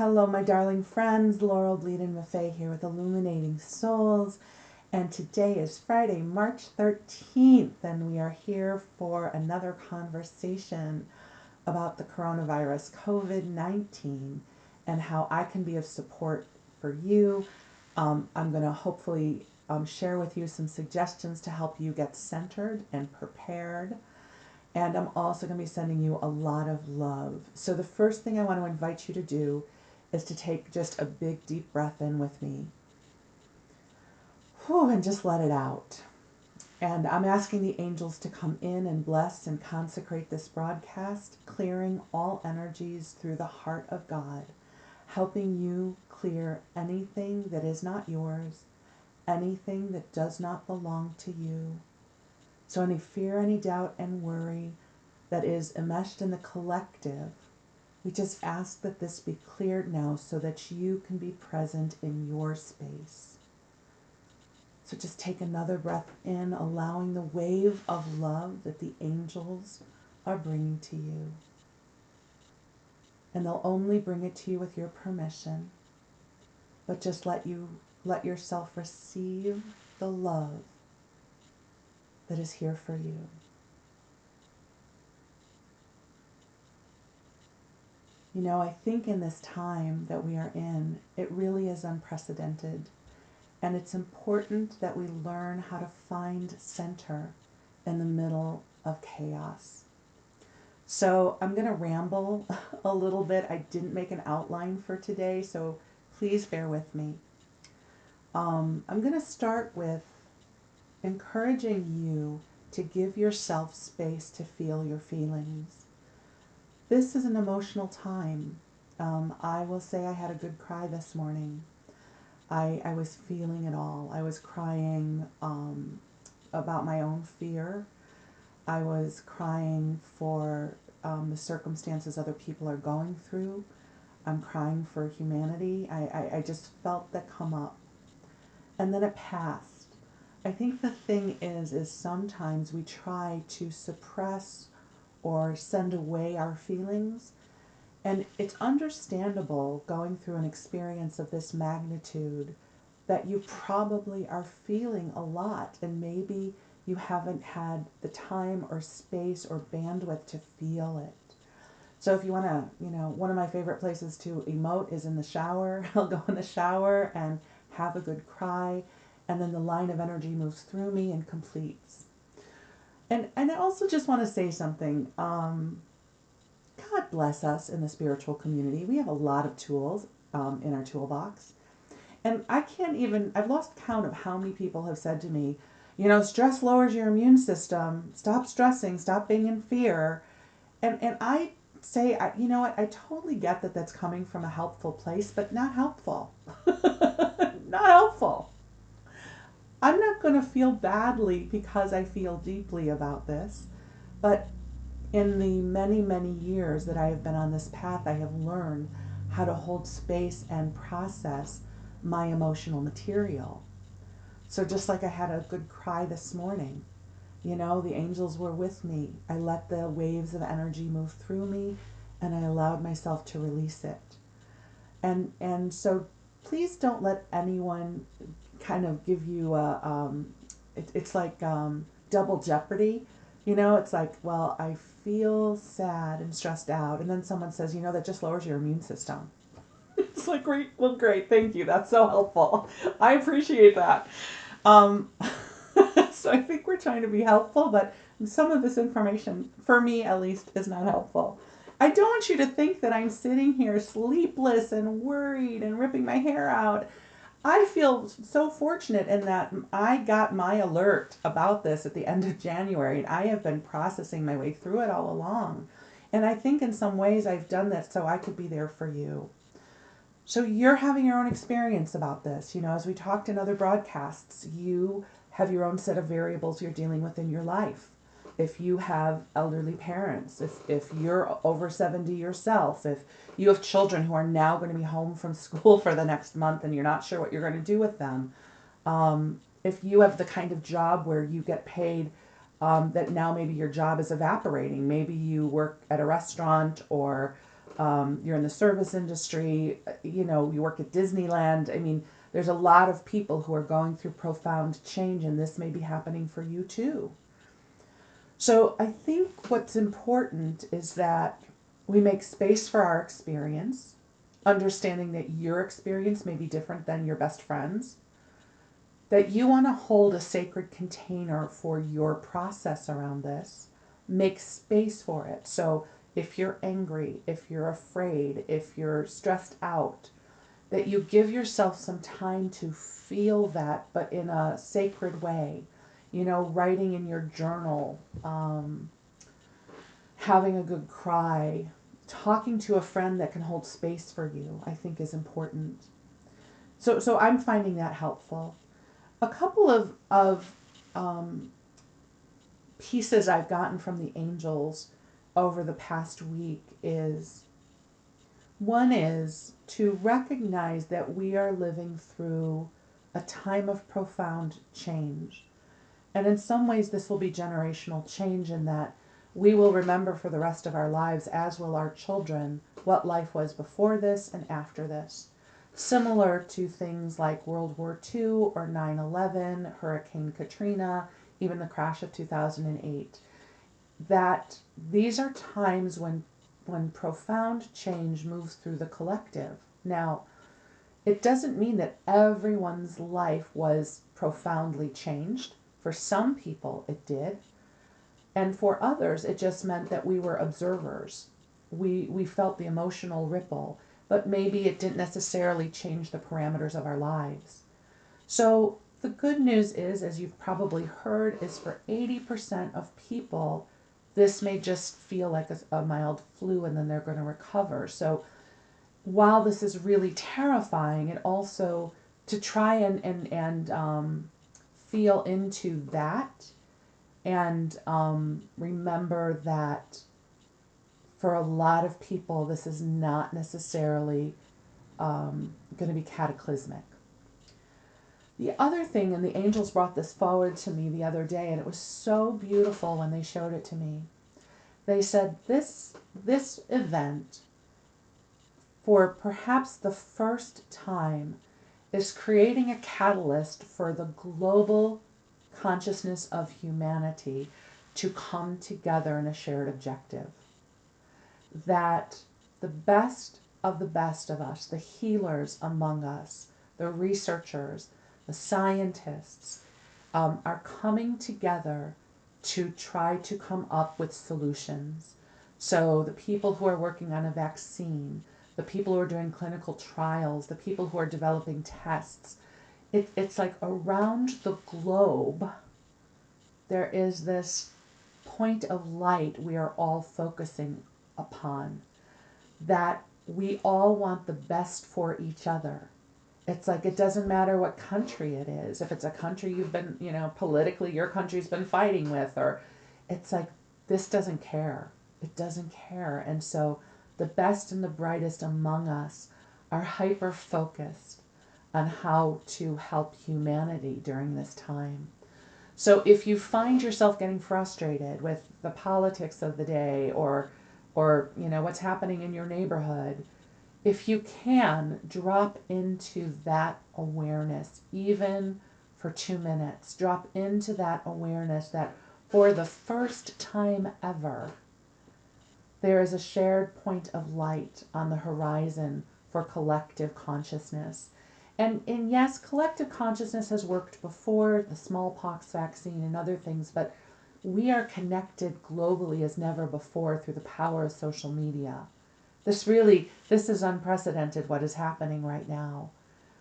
Hello, my darling friends. Laurel Bleadon-Maffei here with Illuminating Souls. And today is Friday, March 13th, and we are here for another conversation about the coronavirus, COVID-19, and how I can be of support for you. I'm going to hopefully share with you some suggestions to help you get centered and prepared. And I'm also going to be sending you a lot of love. So the first thing I want to invite you to do is to take just a big deep breath in with me. And just let it out. And I'm asking the angels to come in and bless and consecrate this broadcast, clearing all energies through the heart of God, helping you clear anything that is not yours, anything that does not belong to you. So any fear, any doubt, and worry that is enmeshed in the collective, we just ask that this be cleared now so that you can be present in your space. So just take another breath in, allowing the wave of love that the angels are bringing to you. And they'll only bring it to you with your permission. But just let yourself receive the love that is here for you. You know, I think in this time that we are in, it really is unprecedented. And it's important that we learn how to find center in the middle of chaos. So I'm going to ramble a little bit. I didn't make an outline for today, so please bear with me. I'm going to start with encouraging you to give yourself space to feel your feelings. This is an emotional time. I will say I had a good cry this morning. I was feeling it all. I was crying about my own fear. I was crying for the circumstances other people are going through. I'm crying for humanity. I just felt that come up. And then it passed. I think the thing is sometimes we try to suppress or send away our feelings. And it's understandable going through an experience of this magnitude that you probably are feeling a lot, and maybe you haven't had the time or space or bandwidth to feel it. So if you want to, one of my favorite places to emote is in the shower. I'll go in the shower and have a good cry, and then the line of energy moves through me and completes. And I also just want to say something. God bless us in the spiritual community. We have a lot of tools in our toolbox. And I've lost count of how many people have said to me, stress lowers your immune system. Stop stressing. Stop being in fear. And I say, I totally get that that's coming from a helpful place, but not helpful. Not helpful. I'm not going to feel badly because I feel deeply about this, but in the many, many years that I have been on this path, I have learned how to hold space and process my emotional material. So just like I had a good cry this morning, the angels were with me. I let the waves of energy move through me, and I allowed myself to release it. And so please don't let anyone kind of give you it's like double jeopardy. It's like, well, I feel sad and stressed out, and then someone says, that just lowers your immune system. It's like, great, thank you, that's so helpful. I appreciate that. So I think we're trying to be helpful, but some of this information, for me at least, is not helpful. I don't want you to think that I'm sitting here sleepless and worried and ripping my hair out. I feel so fortunate in that I got my alert about this at the end of January, and I have been processing my way through it all along. And I think in some ways I've done that so I could be there for you. So you're having your own experience about this. As we talked in other broadcasts, you have your own set of variables you're dealing with in your life. If you have elderly parents, if you're over 70 yourself, if you have children who are now going to be home from school for the next month and you're not sure what you're going to do with them, if you have the kind of job where you get paid that now maybe your job is evaporating, maybe you work at a restaurant or you're in the service industry, you know, you work at Disneyland. I mean, there's a lot of people who are going through profound change, and this may be happening for you too. So I think what's important is that we make space for our experience, understanding that your experience may be different than your best friend's, that you want to hold a sacred container for your process around this. Make space for it. So if you're angry, if you're afraid, if you're stressed out, that you give yourself some time to feel that, but in a sacred way. You know, writing in your journal, having a good cry, talking to a friend that can hold space for you, I think is important. So I'm finding that helpful. A couple of pieces I've gotten from the angels over the past week is, one is to recognize that we are living through a time of profound change. And in some ways, this will be generational change in that we will remember for the rest of our lives, as will our children, what life was before this and after this. Similar to things like World War II or 9/11, Hurricane Katrina, even the crash of 2008. That these are times when profound change moves through the collective. Now, it doesn't mean that everyone's life was profoundly changed. For some people, it did. And for others, it just meant that we were observers. We felt the emotional ripple, but maybe it didn't necessarily change the parameters of our lives. So the good news is, as you've probably heard, is for 80% of people, this may just feel like a mild flu and then they're going to recover. So while this is really terrifying, it also to try and feel into that and remember that for a lot of people, this is not necessarily going to be cataclysmic. The other thing, and the angels brought this forward to me the other day, and it was so beautiful when they showed it to me. They said this event, for perhaps the first time, is creating a catalyst for the global consciousness of humanity to come together in a shared objective. That the best of us, the healers among us, the researchers, the scientists, are coming together to try to come up with solutions. So the people who are working on a vaccine, the people who are doing clinical trials, the people who are developing tests, it's like around the globe, there is this point of light we are all focusing upon, that we all want the best for each other. It's like it doesn't matter what country it is. If it's a country you've been, politically your country's been fighting with, or it's like this doesn't care. It doesn't care. And so the best and the brightest among us are hyper focused on how to help humanity during this time. So if you find yourself getting frustrated with the politics of the day or what's happening in your neighborhood, if you can drop into that awareness, even for 2 minutes, drop into that awareness that for the first time ever, there is a shared point of light on the horizon for collective consciousness. And yes, collective consciousness has worked before, the smallpox vaccine and other things, but we are connected globally as never before through the power of social media. This is unprecedented what is happening right now,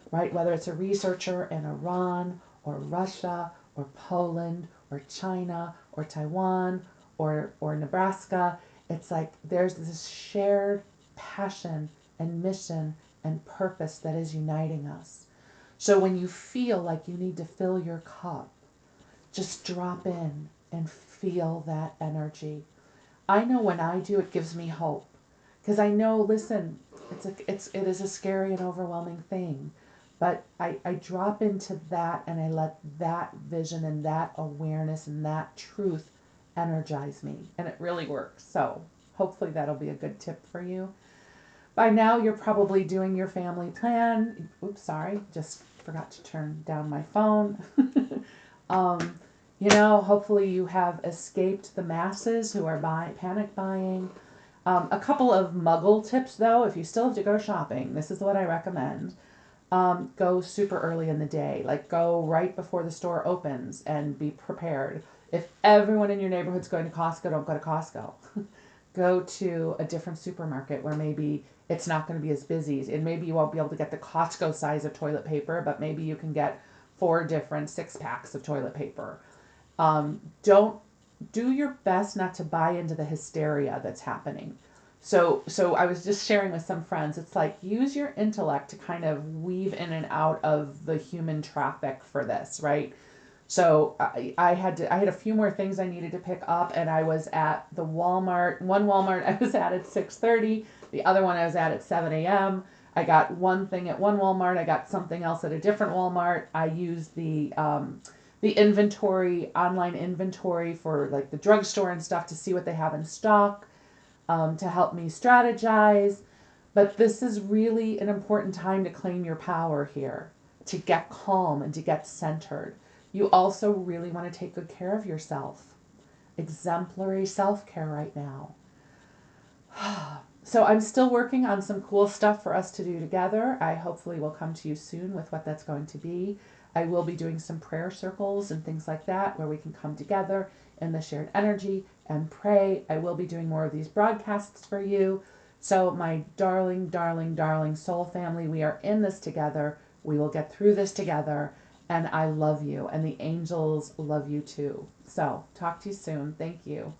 right? Whether it's a researcher in Iran or Russia or Poland or China or Taiwan or Nebraska, it's like there's this shared passion and mission and purpose that is uniting us. So when you feel like you need to fill your cup, just drop in and feel that energy. I know when I do, it gives me hope. Because I know, listen, it is a scary and overwhelming thing. But I drop into that and I let that vision and that awareness and that truth energize me. And it really works. So hopefully that'll be a good tip for you. by now you're probably doing your family plan. Oops, sorry, just forgot to turn down my phone. Hopefully you have escaped the masses who are panic buying. A couple of muggle tips though, if you still have to go shopping, this is what I recommend. Go super early in the day, like go right before the store opens and be prepared. If everyone in your neighborhood's going to Costco, don't go to Costco. Go to a different supermarket where maybe it's not going to be as busy, and maybe you won't be able to get the Costco size of toilet paper, but maybe you can get 4 different 6-packs of toilet paper. Don't do your best not to buy into the hysteria that's happening. So I was just sharing with some friends, it's like use your intellect to kind of weave in and out of the human traffic for this, right? So I had a few more things I needed to pick up, and I was at the Walmart. One Walmart I was at 6:30. The other one I was at 7 a.m. I got one thing at one Walmart. I got something else at a different Walmart. I used the inventory, online inventory for like the drugstore and stuff to see what they have in stock, to help me strategize. But this is really an important time to claim your power here, to get calm and to get centered. You also really want to take good care of yourself. Exemplary self-care right now. So I'm still working on some cool stuff for us to do together. I hopefully will come to you soon with what that's going to be. I will be doing some prayer circles and things like that where we can come together in the shared energy and pray. I will be doing more of these broadcasts for you. So my darling, darling, darling soul family, we are in this together. We will get through this together. And I love you. And the angels love you too. So talk to you soon. Thank you.